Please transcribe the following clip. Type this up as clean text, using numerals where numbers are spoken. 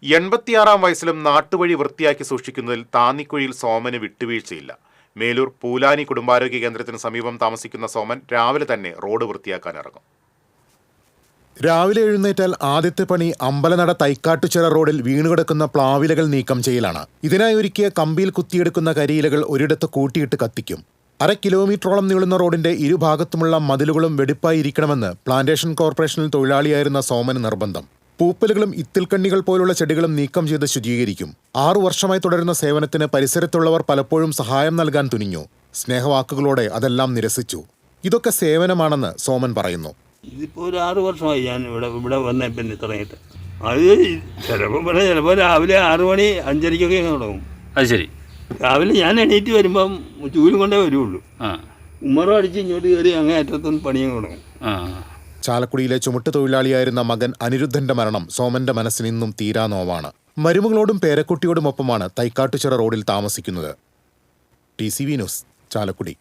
86-ാം വയസ്സിലും നാട്ടുവഴി വൃത്തിയാക്കി സൂക്ഷിക്കുന്നതിൽ താന്നിക്കുഴിയിൽ സോമന് വിട്ടുവീഴ്ചയില്ല. മേലൂർ പൂലാനി കുടുംബാരോഗ്യ കേന്ദ്രത്തിന് സമീപം താമസിക്കുന്ന സോമൻ രാവിലെ തന്നെ റോഡ് വൃത്തിയാക്കാനിറങ്ങും. രാവിലെ എഴുന്നേറ്റാൽ ആദ്യത്തെ പണി അമ്പലനട തൈക്കാട്ടുചിറ റോഡിൽ വീണുകിടക്കുന്ന പ്ലാവിലകൾ നീക്കം ചെയ്യലാണ്. ഇതിനായി ഒരുക്കിയ കമ്പിയിൽ കുത്തിയെടുക്കുന്ന കരിയിലകൾ ഒരിടത്ത് കൂട്ടിയിട്ട് കത്തിക്കും. 1/2 കിലോമീറ്ററോളം നീളുന്ന റോഡിന്റെ ഇരുഭാഗത്തുമുള്ള മതിലുകളും വെടിപ്പായിരിക്കണമെന്ന് പ്ലാന്റേഷൻ കോർപ്പറേഷനിൽ തൊഴിലാളിയായിരുന്ന സോമന് നിർബന്ധം. പൂപ്പലുകളും ഇത്തിൽക്കണ്ണികൾ പോലുള്ള ചെടികളും നീക്കം ചെയ്ത് ശുചീകരിക്കും. 6 വർഷമായി തുടരുന്ന സേവനത്തിന് പരിസരത്തുള്ളവർ പലപ്പോഴും സഹായം നൽകാൻ തുനിഞ്ഞു. സ്നേഹവാക്കുകളോടെ അതെല്ലാം നിരസിച്ചു. ഇതൊക്കെ സേവനമാണെന്ന് സോമൻ പറയുന്നു. ഇതിപ്പോൾ ഒരു 6 വർഷമായി ഞാൻ ഇവിടെ വന്നേ പിന്നെ തുടങ്ങിയിട്ട്. അത് ചിലപ്പോൾ രാവിലെ 6 മണി 5:30 തുടങ്ങും. അത് ശരി. രാവിലെ ഞാൻ എണീറ്റ് വരുമ്പം ചൂലും കൊണ്ടേ വരുള്ളൂ. ഉമ്മറും അടിച്ച് ഇങ്ങോട്ട് കയറി അങ്ങേ അറ്റത്തൊന്നും പണിയും തുടങ്ങും. ചാലക്കുടിയിലെ ചുമട്ട് തൊഴിലാളിയായിരുന്ന മകൻ അനിരുദ്ധന്റെ മരണം സോമന്റെ മനസ്സിന് ഇന്നും തീരാ നോവാണ്. മരുമകളോടും പേരക്കുട്ടിയോടുമൊപ്പമാണ് തൈക്കാട്ടുചിറ റോഡിൽ താമസിക്കുന്നത്. TCV news, Chalakudy.